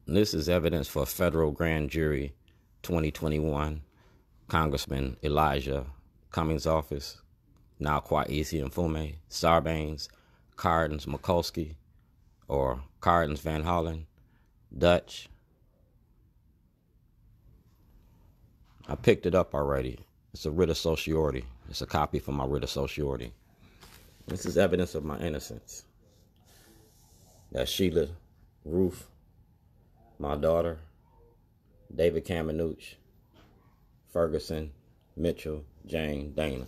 This is evidence for federal grand jury 2021. Congressman Elijah Cummings' office, now Kweisi and Mfume, Sarbanes, Cardins Mikulski, or Cardins Van Hollen, Dutch. I picked it up already. It's a writ of certiorari. It's a copy from my writ of certiorari. This is evidence of my innocence. That's Sheila, Ruth, my daughter, David Kamenetz, Ferguson, Mitchell, Jane, Dana.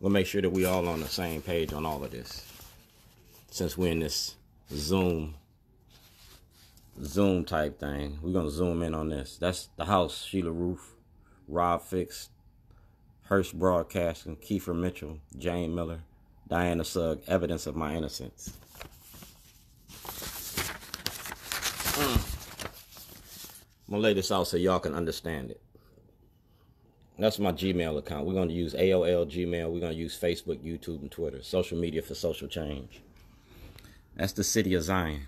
We'll make sure that we all on the same page on all of this. Since we're in this Zoom type thing, we're going to zoom in on this. That's the house, Sheila Ruth, Rob Fix, Hearst Broadcasting, Kiefer Mitchell, Jane Miller, Diana Sugg, evidence of my innocence. I'm going to lay this out so y'all can understand it. That's my Gmail account. We're going to use AOL, Gmail. We're going to use Facebook, YouTube, and Twitter. Social media for social change. That's the city of Zion.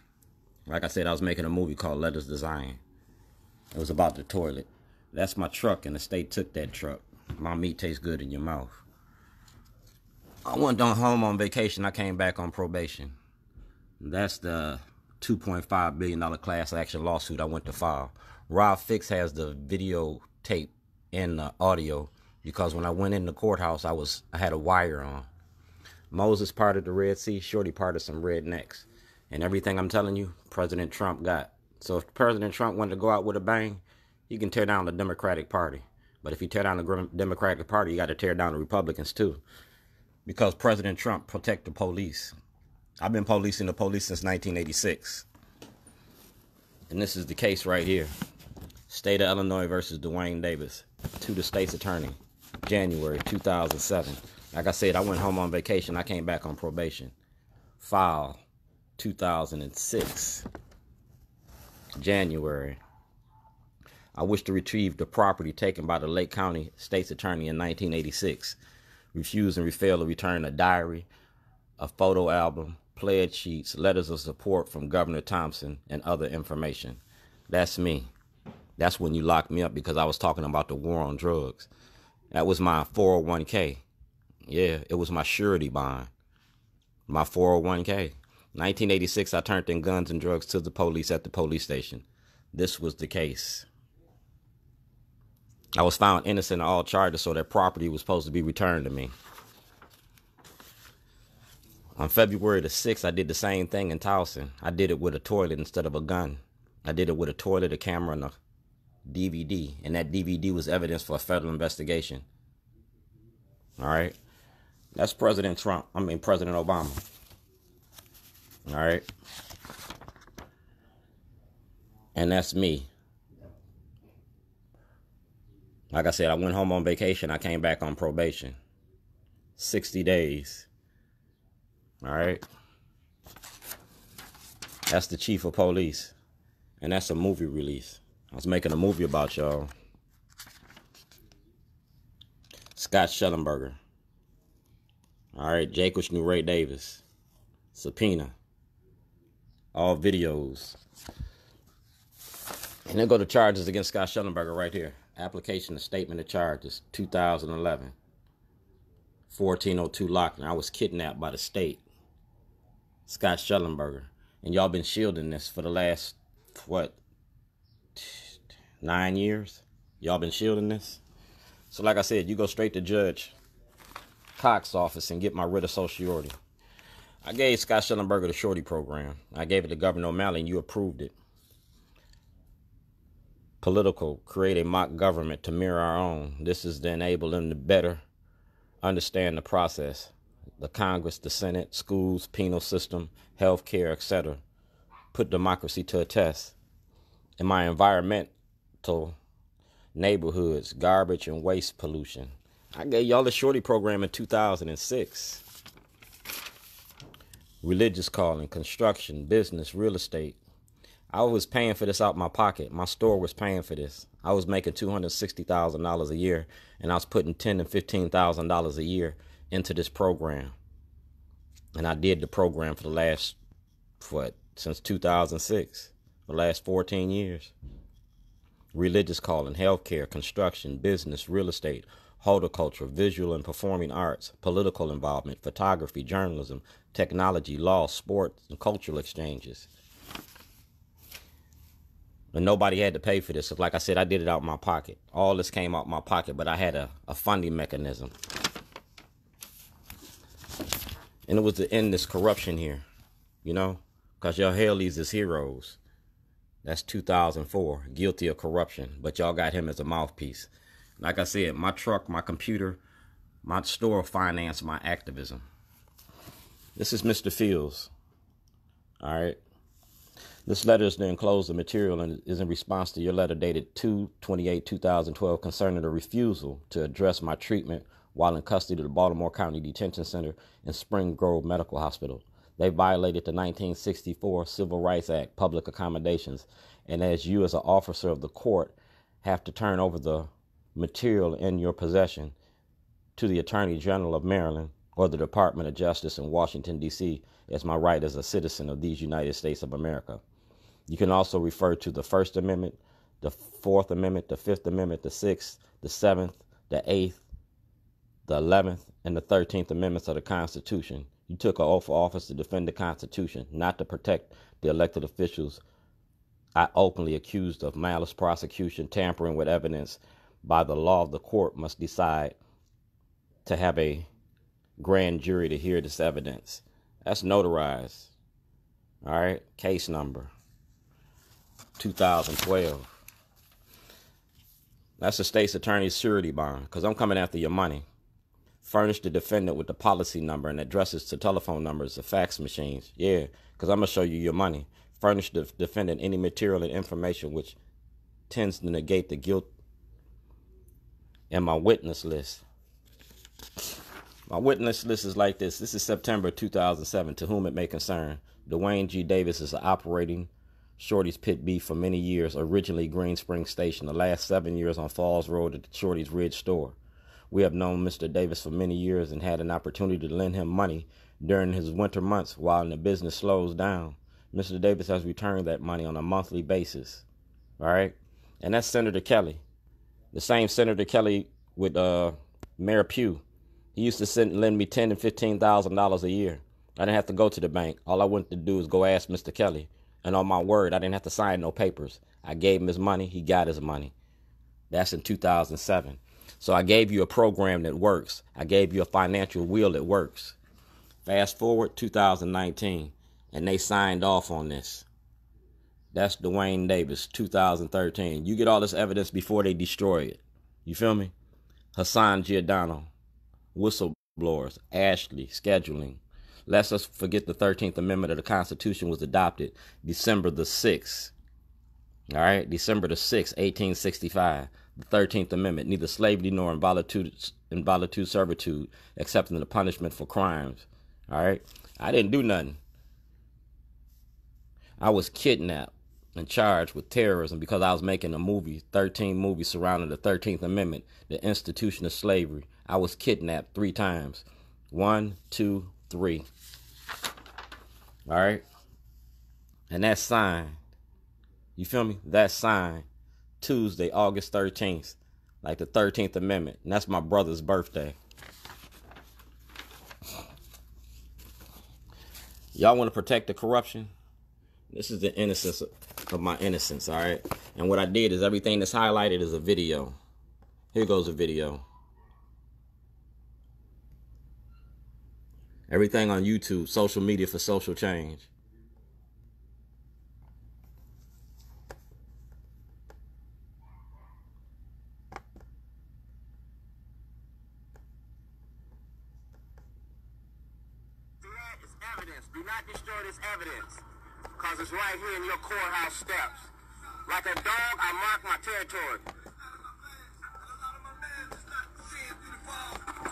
Like I said, I was making a movie called Letters to Zion. It was about the toilet. That's my truck, and the state took that truck. My meat tastes good in your mouth. I went home on vacation. I came back on probation. That's the $2.5 billion class action lawsuit I went to file. Rob Fix has the videotape and the audio because when I went in the courthouse, I had a wire on. Moses parted the Red Sea, Shorty parted some rednecks. And everything I'm telling you, President Trump got. So if President Trump wanted to go out with a bang, he can tear down the Democratic Party. But if you tear down the Democratic Party, you got to tear down the Republicans too. Because President Trump protect the police. I've been policing the police since 1986. And this is the case right here. State of Illinois versus Dwayne Davis to the state's attorney, January 2007. Like I said, I went home on vacation. I came back on probation. File 2006, January. I wish to retrieve the property taken by the Lake County State's Attorney in 1986. Refuse and fail to return a diary, a photo album, pledge sheets, letters of support from Governor Thompson, and other information. That's me. That's when you locked me up because I was talking about the war on drugs. That was my 401k. Yeah, it was my surety bond. My 401k. 1986, I turned in guns and drugs to the police at the police station. This was the case. I was found innocent of all charges, so that property was supposed to be returned to me. On February the 6th, I did the same thing in Towson. I did it with a toilet instead of a gun. I did it with a toilet, a camera, and a DVD. And that DVD was evidence for a federal investigation. All right? That's President Obama. All right? And that's me. Like I said, I went home on vacation. I came back on probation. 60 days. All right? That's the chief of police. And that's a movie release. I was making a movie about y'all. Scott Shellenberger. All right, Jacobs knew Ray Davis. Subpoena. All videos. And then go to charges against Scott Shellenberger right here. Application of statement of charges, 2011. 1402 Lockton. I was kidnapped by the state. Scott Shellenberger. And y'all been shielding this for the last, 9 years? Y'all been shielding this? So like I said, you go straight to Judge Cox's office and get my writ of certiorari. I gave Scott Shellenberger the Shorty program. I gave it to Gov.O'Malley and you approved it. Political, create a mock government to mirror our own. This is to enable them to better understand the process. The Congress, the Senate, schools, penal system, healthcare, etc. Put democracy to a test. In my environmental neighborhoods, garbage and waste pollution. I gave y'all the Shorty program in 2006. Religious calling, construction, business, real estate. I was paying for this out my pocket. My store was paying for this. I was making $260,000 a year, and I was putting $10,000 and $15,000 a year into this program. And I did the program for the last, since 2006. the last 14 years. Religious calling, healthcare, construction, business, real estate, horticulture, visual and performing arts, political involvement, photography, journalism, technology, law, sports, and cultural exchanges. And nobody had to pay for this. Like I said, I did it out of my pocket. All this came out of my pocket, but I had a funding mechanism. And it was to end this corruption here, you know, because y'all hail these as heroes. That's 2004, guilty of corruption, but y'all got him as a mouthpiece. Like I said, my truck, my computer, my store financed my activism. This is Mr. Fields, all right? This letter is to enclose the material and is in response to your letter dated 2/28/2012 concerning the refusal to address my treatment while in custody of the Baltimore County Detention Center and Spring Grove Medical Hospital. They violated the 1964 Civil Rights Act, public accommodations, and as you as an officer of the court have to turn over the material in your possession to the Attorney General of Maryland or the Department of Justice in Washington, D.C. as my right as a citizen of these United States of America. You can also refer to the First Amendment, the Fourth Amendment, the Fifth Amendment, the Sixth, the Seventh, the Eighth, the 11th, and the 13th Amendments of the Constitution. You took an oath of office to defend the Constitution, not to protect the elected officials I openly accused of malice prosecution, tampering with evidence. By the law of the court must decide to have a grand jury to hear this evidence. That's notarized. All right, case number 2012. That's the state's attorney's surety bond, because I'm coming after your money. Furnish the defendant with the policy number and addresses to telephone numbers, the fax machines. Yeah, because I'm going to show you your money. Furnish the defendant any material and information which tends to negate the guilt. And my witness list. My witness list is like this. This is September 2007. To whom it may concern. Dwayne G. Davis is operating Shorty's Pit Beef for many years. Originally Green Spring Station. The last 7 years on Falls Road at the Shorty's Ridge store. We have known Mr. Davis for many years and had an opportunity to lend him money during his winter months while the business slows down. Mr. Davis has returned that money on a monthly basis. All right. And that's Senator Kelly. The same Senator Kelly with Mayor Pugh. He used to lend me $10,000 and $15,000 a year. I didn't have to go to the bank. All I wanted to do was go ask Mr. Kelly. And on my word, I didn't have to sign no papers. I gave him his money. He got his money. That's in 2007. So I gave you a program that works. I gave you a financial wheel that works. Fast forward 2019, and they signed off on this. That's Dwayne Davis, 2013. You get all this evidence before they destroy it. You feel me? Hassan Giordano, whistleblowers, Ashley, scheduling. Let's us forget the 13th Amendment of the Constitution was adopted December the 6th. All right, December the 6th, 1865. The 13th Amendment, neither slavery nor involuntary servitude, excepting the punishment for crimes. All right, I didn't do nothing. I was kidnapped and charged with terrorism because I was making a movie, 13 movies surrounding the 13th Amendment, the institution of slavery. I was kidnapped 3 times. 1, 2, 3. All right, and that's signed. You feel me? That's signed. Tuesday, August 13th, like the 13th Amendment. And that's my brother's birthday. Y'all want to protect the corruption? This is the innocence of my innocence, all right? And what I did is everything that's highlighted is a video. Here goes a video. Everything on YouTube, social media for social change. Do not destroy this evidence, because it's right here in your courthouse steps. Like a dog, I mark my territory.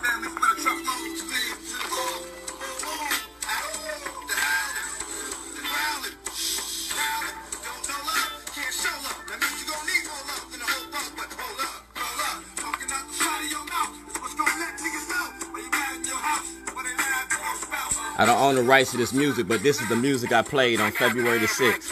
Families better trust those to the goal. Don't know love, can't show love. That means you're gonna need more love than a whole bug, but hold up. Talking out the side of your mouth is what's gonna let niggas know when you got in your house, when they lie to your spouse. I don't own the rights to this music, but this is the music I played on February the 6th.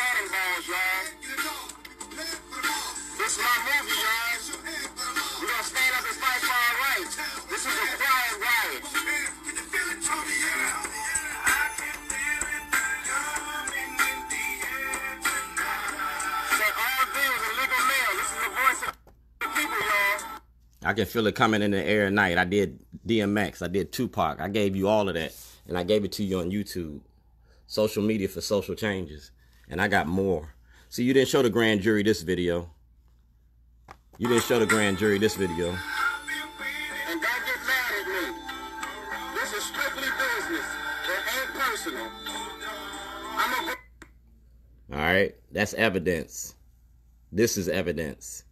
I can feel it coming in the air at night. I did DMX. I did Tupac. I gave you all of that. And I gave it to you on YouTube. Social media for social changes. And I got more. See, you didn't show the grand jury this video. You didn't show the grand jury this video. And don't get mad at me. This is strictly business. It ain't personal. All right, that's evidence. This is evidence.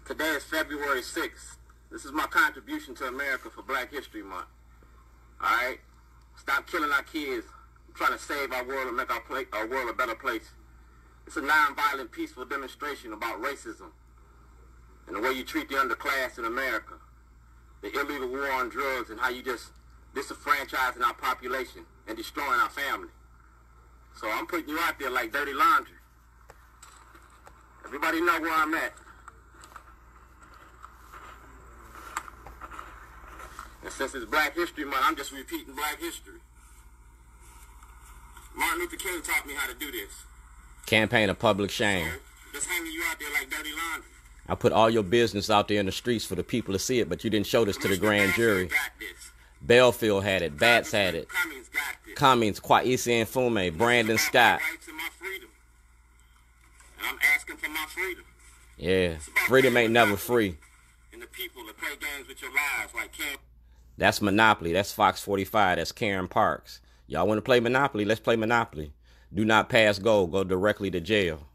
Today is February 6th. This is my contribution to America for Black History Month. All right? Stop killing our kids. I'm trying to save our world and make our world a better place. It's a nonviolent, peaceful demonstration about racism and the way you treat the underclass in America, the illegal war on drugs, and how you just disenfranchising our population and destroying our family. So I'm putting you out there like dirty laundry. Everybody know where I'm at. And since it's Black History Month, I'm just repeating Black history. Martin Luther King taught me how to do this. Campaign of public shame. Just hanging you out there like dirty laundry. I put all your business out there in the streets for the people to see it, but you didn't show this to the grand jury. Belfield had it. Bats had it. Cummings, Kweisi and Mfume, Brandon Scott. And I'm asking for my freedom. Yeah, freedom ain't never free. And the people that play games with your lives like Cam. That's Monopoly. That's Fox 45. That's Karen Parks. Y'all want to play Monopoly? Let's play Monopoly. Do not pass go. Go directly to jail.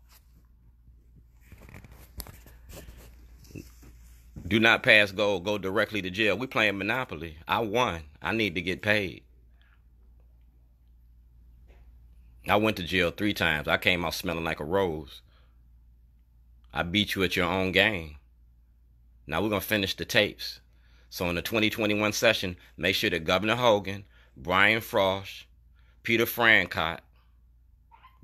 Do not pass go. Go directly to jail. We playing Monopoly. I won. I need to get paid. I went to jail 3 times. I came out smelling like a rose. I beat you at your own game. Now we're going to finish the tapes. So in the 2021 session, make sure that Governor Hogan, Brian Frosh, Peter Francott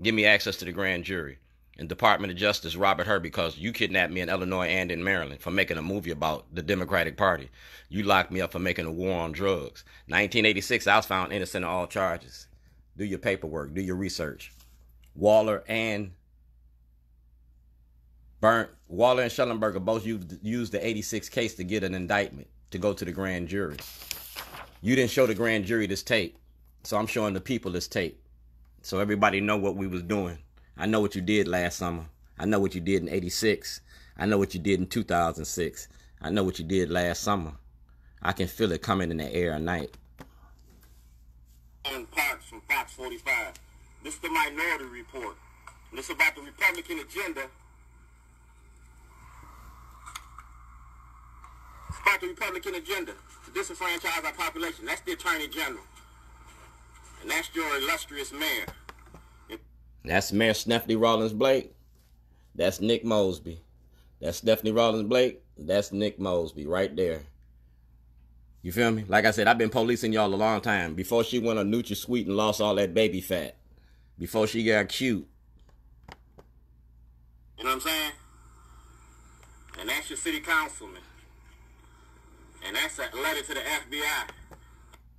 give me access to the grand jury. And Department of Justice, Robert Hur, because you kidnapped me in Illinois and in Maryland for making a movie about the Democratic Party. You locked me up for making a war on drugs. 1986, I was found innocent of all charges. Do your paperwork. Do your research. Waller and Shellenberger both used the 86 case to get an indictment to go to the grand jury. You didn't show the grand jury this tape, so I'm showing the people this tape, so everybody know what we was doing. I know what you did last summer. I know what you did in 86. I know what you did in 2006. I know what you did last summer. I can feel it coming in the air at night. Parks from Fox 45. This is the Minority Report. And this is about the Republican agenda. It's about the Republican agenda to disenfranchise our population. That's the Attorney General. And that's your illustrious mayor. That's Mayor Stephanie Rawlins Blake. That's Nick Mosby. That's Stephanie Rawlins Blake. That's Nick Mosby right there. You feel me? Like I said, I've been policing y'all a long time. Before she went on NutraSweet and lost all that baby fat. Before she got cute. You know what I'm saying? And that's your city councilman. And that's a letter to the FBI.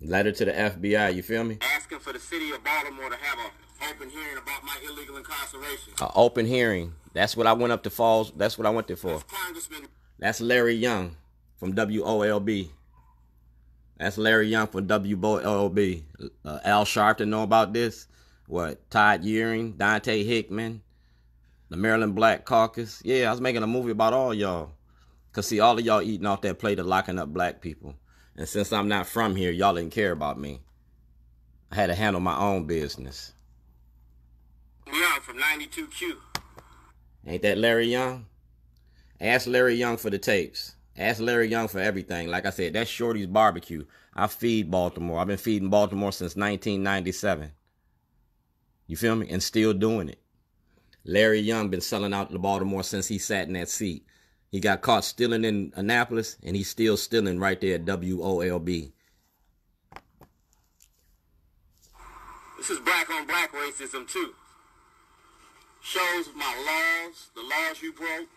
Letter to the FBI, you feel me? Asking for the city of Baltimore to have an open hearing about my illegal incarceration. An open hearing. That's what I went up to Falls. That's what I went there for. That's Larry Young from WOLB. That's Larry Young from WOLB. Al Sharpton know about this? What? Todd Ewing, Dante Hickman, the Maryland Black Caucus. Yeah, I was making a movie about all y'all. Because, see, all of y'all eating off that plate of locking up black people. And since I'm not from here, y'all didn't care about me. I had to handle my own business. Young from 92Q. Ain't that Larry Young? Ask Larry Young for the tapes. Ask Larry Young for everything. Like I said, that's Shorty's Barbecue. I feed Baltimore. I've been feeding Baltimore since 1997. You feel me? And still doing it. Larry Young been selling out to Baltimore since he sat in that seat. He got caught stealing in Annapolis, and he's still stealing right there at WOLB. This is black on black racism, too. Shows my laws, the laws you broke.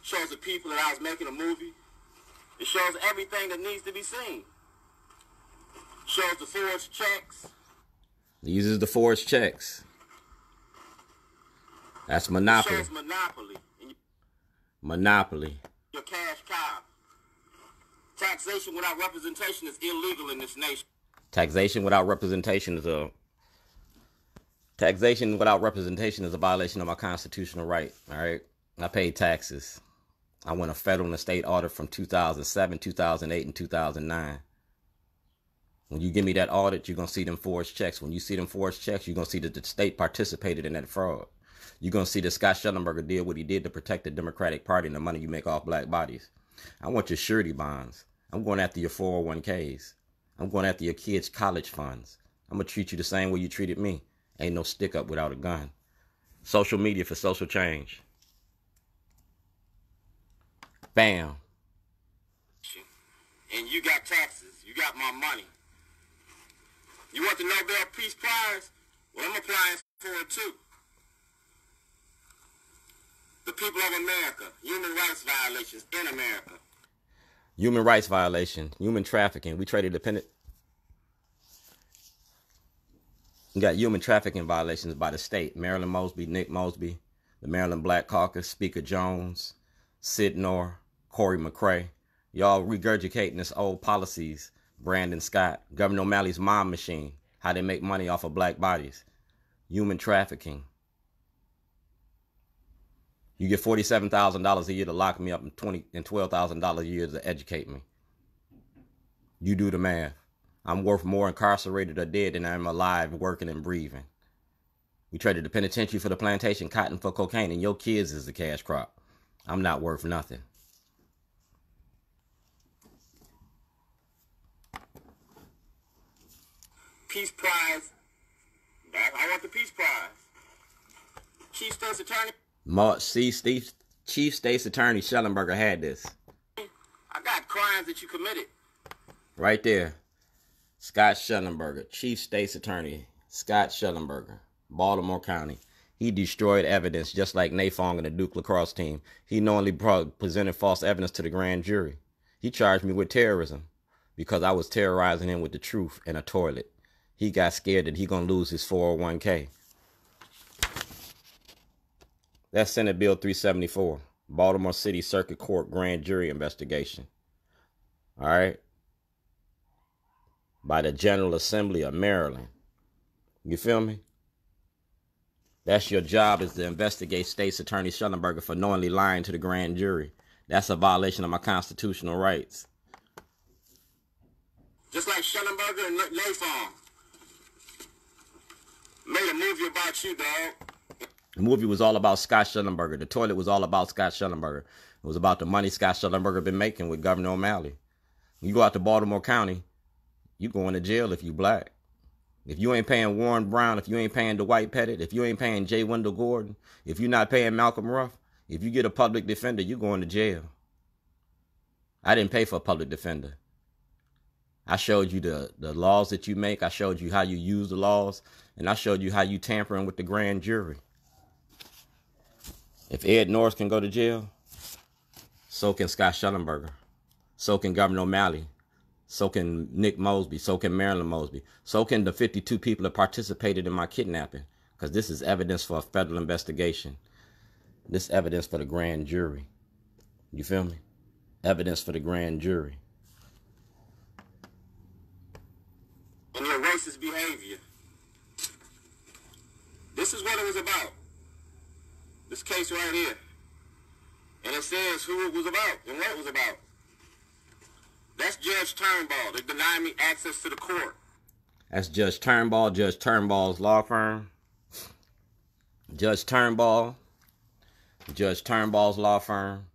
Shows the people that I was making a movie. It shows everything that needs to be seen. Shows the forged checks. He uses the forged checks. That's Monopoly. It shows Monopoly. Monopoly. Your cash cow. Taxation without representation is illegal in this nation. Taxation without representation is a violation of my constitutional right. All right. I paid taxes. I went a federal and state audit from 2007, 2008, and 2009. When you give me that audit, you're going to see them forged checks. When you see them forged checks, you're going to see that the state participated in that fraud. You're going to see that Scott Shellenberger did what he did to protect the Democratic Party and the money you make off black bodies. I want your surety bonds. I'm going after your 401ks. I'm going after your kids' college funds. I'm going to treat you the same way you treated me. Ain't no stick up without a gun. Social media for social change. Bam. And you got taxes. You got my money. You want the Nobel Peace Prize? Well, I'm applying for it too. The people of America, human rights violations in America. Human rights violation, human trafficking. We traded dependent. We got human trafficking violations by the state. Marilyn Mosby, Nick Mosby, the Maryland Black Caucus, Speaker Jones, Sid Noor, Corey McCrae. Y'all regurgitating this old policies. Brandon Scott, Governor O'Malley's mom machine, how they make money off of black bodies. Human trafficking. You get $47,000 a year to lock me up and $12,000 a year to educate me. You do the math. I'm worth more incarcerated or dead than I'm alive, working and breathing. We traded the penitentiary for the plantation, cotton for cocaine, and your kids is the cash crop. I'm not worth nothing. Peace Prize. I want the Peace Prize. Chief States Attorney. Chief States Attorney Schellenberger had this. I got crimes that you committed. Right there. Scott Shellenberger, Chief States Attorney Scott Shellenberger, Baltimore County. He destroyed evidence just like Nafong and the Duke lacrosse team. He knowingly presented false evidence to the grand jury. He charged me with terrorism because I was terrorizing him with the truth in a toilet. He got scared that he gonna lose his 401k. That's Senate Bill 374, Baltimore City Circuit Court Grand Jury Investigation. All right? By the General Assembly of Maryland. You feel me? That's your job, is to investigate States Attorney Schellenberger for knowingly lying to the grand jury. That's a violation of my constitutional rights. Just like Schellenberger and Nafong made a movie about you, dog. The movie was all about Scott Shellenberger. The toilet was all about Scott Shellenberger. It was about the money Scott Shellenberger been making with Governor O'Malley. You go out to Baltimore County, you going to jail if you black. If you ain't paying Warren Brown, if you ain't paying Dwight Pettit, if you ain't paying J. Wendell Gordon, if you're not paying Malcolm Ruff, if you get a public defender, you going to jail. I didn't pay for a public defender. I showed you the laws that you make. I showed you how you use the laws. And I showed you how you tampering with the grand jury. If Ed Norris can go to jail, so can Scott Shellenberger. So can Governor O'Malley. So can Nick Mosby. So can Marilyn Mosby. So can the 52 people that participated in my kidnapping. Because this is evidence for a federal investigation. This evidence for the grand jury. You feel me? Evidence for the grand jury. And your racist behavior. This is what it was about. This case right here. And it says who it was about and what it was about. That's Judge Turnbull. They denied me access to the court. That's Judge Turnbull, Judge Turnbull's law firm. Judge Turnbull, Judge Turnbull's law firm.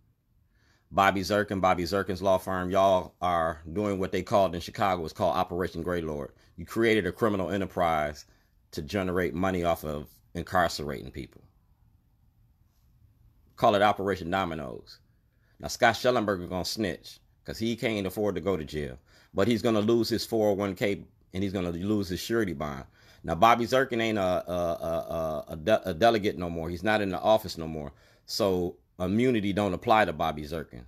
Bobby Zirkin, Bobby Zirkin's law firm. Y'all are doing what they called in Chicago, it's called Operation Greylord. You created a criminal enterprise to generate money off of incarcerating people. Call it Operation Dominoes. Now, Scott Shellenberger going to snitch because he can't afford to go to jail. But he's going to lose his 401k and he's going to lose his surety bond. Now, Bobby Zirkin ain't a delegate no more. He's not in the office no more. So immunity don't apply to Bobby Zirkin.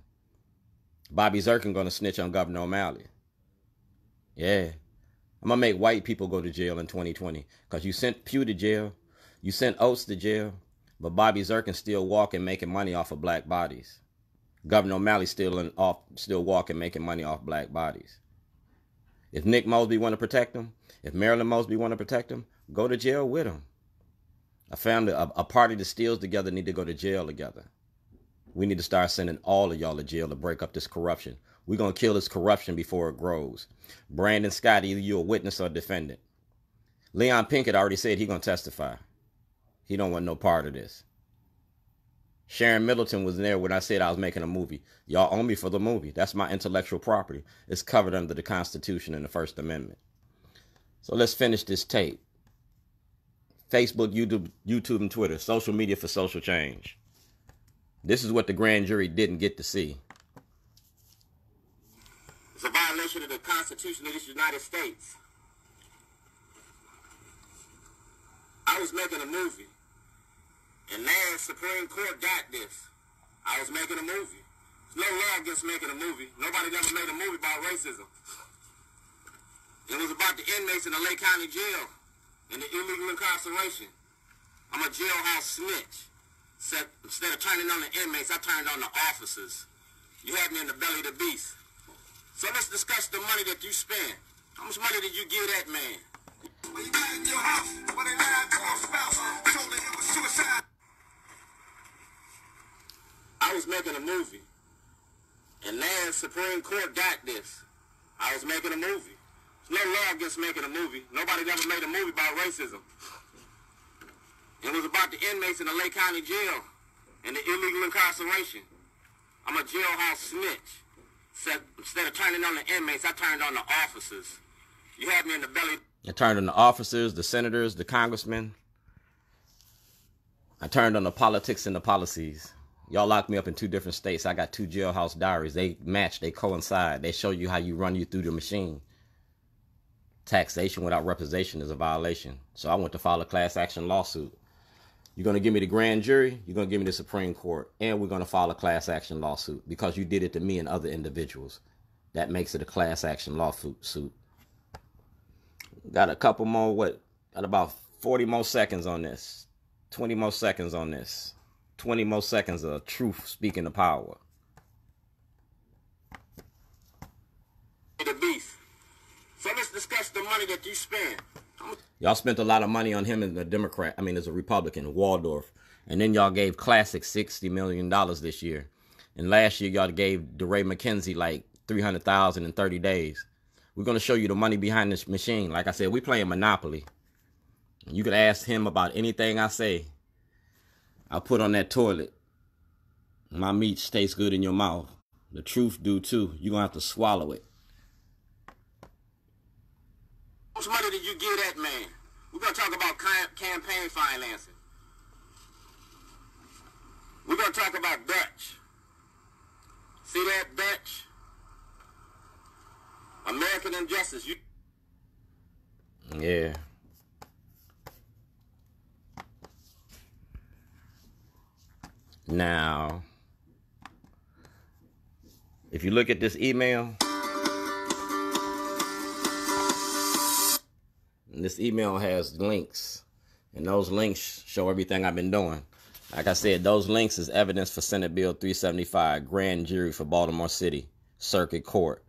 Bobby Zirkin going to snitch on Governor O'Malley. Yeah. I'm going to make white people go to jail in 2020 because you sent Pugh to jail. You sent Oates to jail. But Bobby Zirkin's still walking, making money off of black bodies. Gov.O'Malley still walking, making money off black bodies. If Nick Mosby want to protect him, if Marilyn Mosby want to protect him, go to jail with him. A family, a party that steals together need to go to jail together. We need to start sending all of y'all to jail to break up this corruption. We're going to kill this corruption before it grows. Brandon Scott, either you're a witness or a defendant. Leon Pinkett already said he's going to testify. He don't want no part of this. Sharon Middleton was there when I said I was making a movie. Y'all owe me for the movie. That's my intellectual property. It's covered under the Constitution and the First Amendment. So let's finish this tape. Facebook, YouTube, and Twitter. Social media for social change. This is what the grand jury didn't get to see. It's a violation of the Constitution of the United States. I was making a movie, and now the Supreme Court got this. I was making a movie. There's no law against making a movie. Nobody ever made a movie about racism. It was about the inmates in the Lake County Jail and the illegal incarceration. I'm a jailhouse snitch. Instead of turning on the inmates, I turned on the officers. You had me in the belly of the beast. So let's discuss the money that you spend. How much money did you give that man? When you got in your house, when they lied to your spouse, told her it was suicide. I was making a movie, and now the Supreme Court got this. I was making a movie. There's no law against making a movie. Nobody ever made a movie about racism. It was about the inmates in the Lake County Jail and the illegal incarceration. I'm a jailhouse snitch. Instead of turning on the inmates, I turned on the officers. You had me in the belly. I turned on the officers, the senators, the congressmen. I turned on the politics and the policies. Y'all locked me up in 2 different states. I got 2 jailhouse diaries. They match, they coincide. They show you how you run you through the machine. Taxation without representation is a violation. So I went to file a class action lawsuit. You're going to give me the grand jury, you're going to give me the Supreme Court, and we're going to file a class action lawsuit because you did it to me and other individuals. That makes it a class action lawsuit. Got a couple more, got about 40 more seconds on this. 20 more seconds on this. 20 more seconds of truth speaking to power. The beef. So let's discuss the money that you spend. Y'all spent a lot of money on him as a Republican, Waldorf. And then y'all gave Classic $60 million this year. And last year y'all gave DeRay McKenzie like $300,000 in 30 days. We're going to show you the money behind this machine. Like I said, we playing Monopoly. You can ask him about anything I say. I put on that toilet. My meat tastes good in your mouth. The truth do too. You're going to have to swallow it. How much money did you give that man? We're going to talk about campaign financing. We're going to talk about Dutch. See that, Dutch? American injustice. Yeah. Now, if you look at this email, this email has links, and those links show everything I've been doing. Like I said, those links is evidence for Senate Bill 375, grand jury for Baltimore City Circuit Court.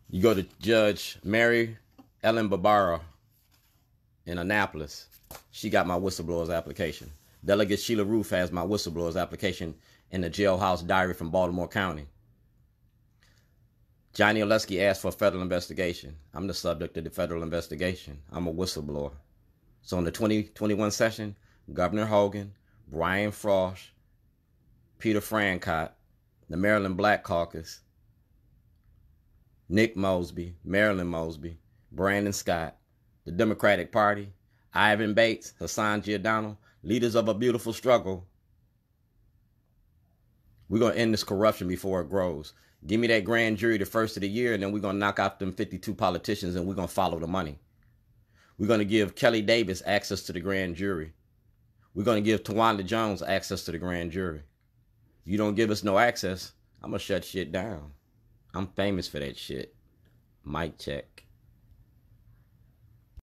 You go to Judge Mary Ellen Barbara in Annapolis. She got my whistleblower's application. Delegate Sheila Roof has my whistleblower's application in the Jailhouse Diary from Baltimore County. Johnny Oleski asked for a federal investigation. I'm the subject of the federal investigation. I'm a whistleblower. So in the 2021 session, Governor Hogan, Brian Frost, Peter Francott, the Maryland Black Caucus, Nick Mosby, Marilyn Mosby, Brandon Scott, the Democratic Party, Ivan Bates, Hassan Giordano, leaders of a beautiful struggle. We're going to end this corruption before it grows. Give me that grand jury the first of the year, and then we're going to knock out them 52 politicians, and we're going to follow the money. We're going to give Kelly Davis access to the grand jury. We're going to give Tawanda Jones access to the grand jury. You don't give us no access, I'm going to shut shit down. I'm famous for that shit. Mic check.